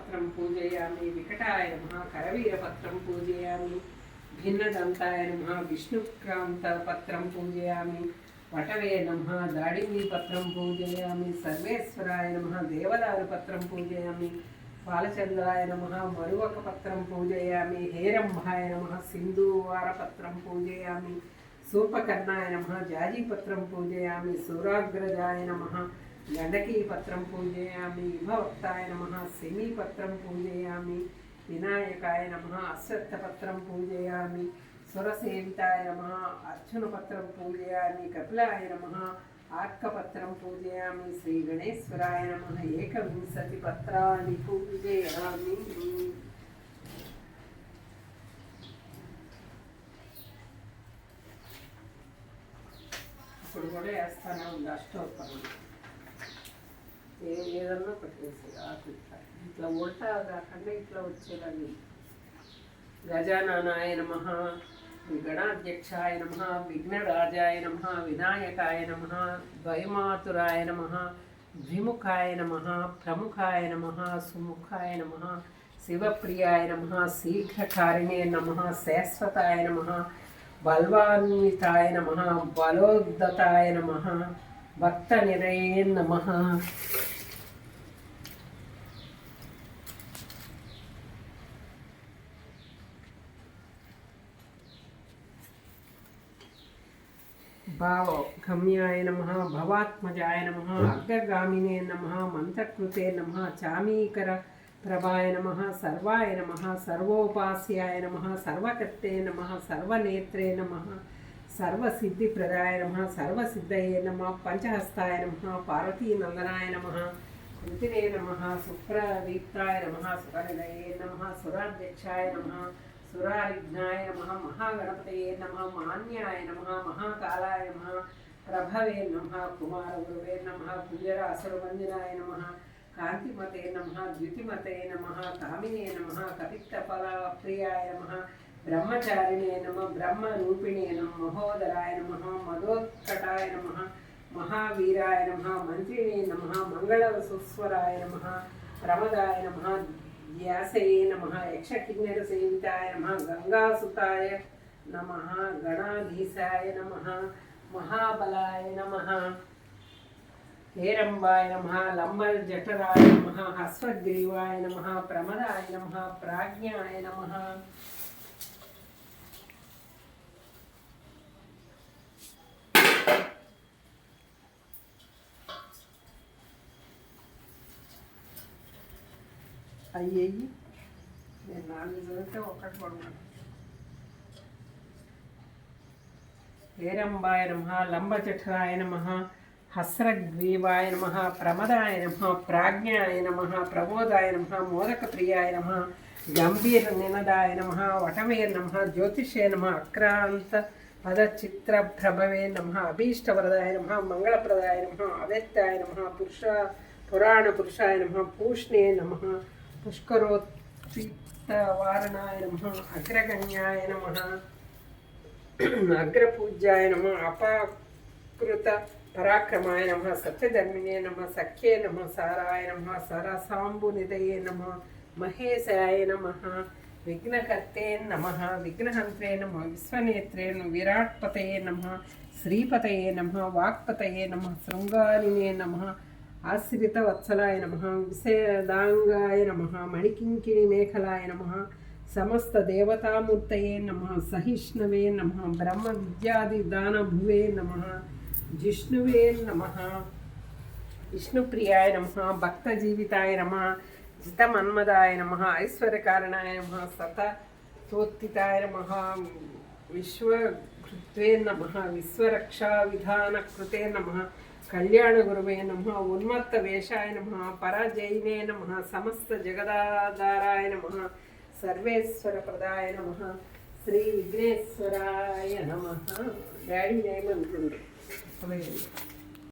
भिल्वपत्रं पूजयामि। विकटाय नमः करवीरपत्रं पूजयामि। भिन्नदन्ताय नमः विष्णुक्रान्तपत्रं पूजयामि। वटवे नमः दाडिमीपत्रं पूजयामि। सर्वेश्वराय नमः देवदारुपत्रं पूजयामि। बालचन्द्राय नमः मरुवकपत्रं पूजयामि। हेरम्भाय नमः सिन्दूवारपत्रं पूजयामि। सूपकर्णाय नमः जाजीपत्रं पूजयामि। सूराग्रजाय नमः गण्डकीपत्रं पूजयामि। विभवक्ताय नमः सेमीपत्रं पूजयामि। विनायकाय नमः अश्वत्थपत्रं पूजयामि। सुरसेविताय नमः अर्जुनपत्रं पूजयामि। कपिलाय नमः आर्कपत्रं पूजयामि। श्रीगणेश्वराय नमः एकविंशतिपत्राणि पूजयामि। ఇప్పుడు కూడా వేస్తానే ఉంది అష్టోత్తరం ఏదన్నా పెట్టేసి ఇట్లా ఉల్టా కాకుండా ఇట్లా వచ్చేలాగా. గజాననాయ నమః గణాధ్యక్షాయ నమః విఘ్నరాజాయ నమః వినాయకాయ నమః ద్వైమాతురాయ నమః ద్విముఖాయ నమః ప్రముఖాయ నమః సుముఖాయ నమః శివప్రియాయ నమః శీఘ్రకారిణే నమః శాశ్వతాయ నమః బల్వాన్వితాయ నమః బలోద్దతాయ నమః భక్తనిరయే నమః. భావగమ్యాయ నమః భవాత్మజాయ నమః అగ్రగామినే నమః మంత్రకృతే నమః చామీకర ప్రభాయ నమః సర్వాయ నమః సర్వోపాస్యాయ నమః సర్వకర్తే నమః సర్వనేత్రే నమః సర్వసిద్ధిప్రదాయ నమః సర్వసిద్ధయే నమః పంచహస్తాయ నమః పార్వతీనందనాయ నమః కృతినే నమః సుప్రదీప్తాయ నమః సురనిలయే నమః సురాధ్యక్షాయ నమః సురారిఘ్నాయ నమః మహాగణపతయే నమః మాన్యాయ నమః మహాకాలాయ నమః ప్రభవే నమః కుమారగురువే నమః కుజరాసురవంజనాయ నమః కాంతిమతే నమః ద్యుతిమతే నమః కామినే నమః కపిత్తఫలప్రియాయ నమః బ్రహ్మచారిణే నమః బ్రహ్మరూపిణే నమః మహోదరాయ నమః మదోత్కటాయ నమః మహావీరాయ నమః మంత్రిణే నమః మంగళసుస్వరాయ నమః ప్రమదాయ నమః వ్యాసయే నమః యక్షకిన్నర సేవితాయ నమః గంగాసుతాయ నమః గణాధీశాయ నమః మహాబలాయ నమః हेरम्बाय नमः लम्बजठराय नमः हस्वग्रीवाय नमः प्रमदाय नमः प्राज्ञाय नमः. అయ్యి నేను 4 చదివితే ఒకటి పడున్నాను. हेरम्बाय नमः लम्बजठराय नमः हस्रग्रीवाय नमः प्रमदाय नमः प्राज्ञाय नमः प्रबोधाय नमः मोदकप्रियाय नमः गंभीरनिनदाय नमः वटवे नमः ज्योतिषे नमः अक्रांत पदचित्रप्रभवे नमः अभीष्टवरदाय नमः मंगलप्रदाय नमः अव्यक्ताय नमः पुराणपुरुषाय नमः पूष्णे नमः पुष्करोत्थितवारणाय नमः अग्रगण्याय नमः अग्रपूज्याय नमः अपाकृत पराक्रमाय नमः सत्यधर्मिणे नमः सख्ये नमः साराय नमः सरसाम्बुनिधये नमः महेशाय नमः विघ्नकर्ते नमः विघ्नहन्त्रे नमः विश्वनेत्रे विराट्पतये नमः श्रीपतये नमः वाक्पतये नमः शृङ्गारिणे नमः आश्रितवत्सलाय नमः विषदाङ्गाय नमः मणिकिङ्किणिमेखलाय नमः समस्तदेवतामूर्तये नमः सहिष्णवे नमः ब्रह्मविद्यादिदानभुवे नमः जिष्णुवे नमः विष्णुप्रियाय नमः भक्तजीविताय नमः जितमन्मदाय नमः ऐश्वर्यकारणाय नमः सततोत्थिताय नमः विश्वकृत्वे नमः विश्वरक्षाविधानकृते नमः कल्याणगुरुवे नमः उन्मत्तवेषाय नमः पराजयिने नमः समस्तजगदाधाराय नमः सर्वेश्वरप्रदाय नमः श्री विघ्नेश्वराय नमः. Daddy name अंटुंड्रु.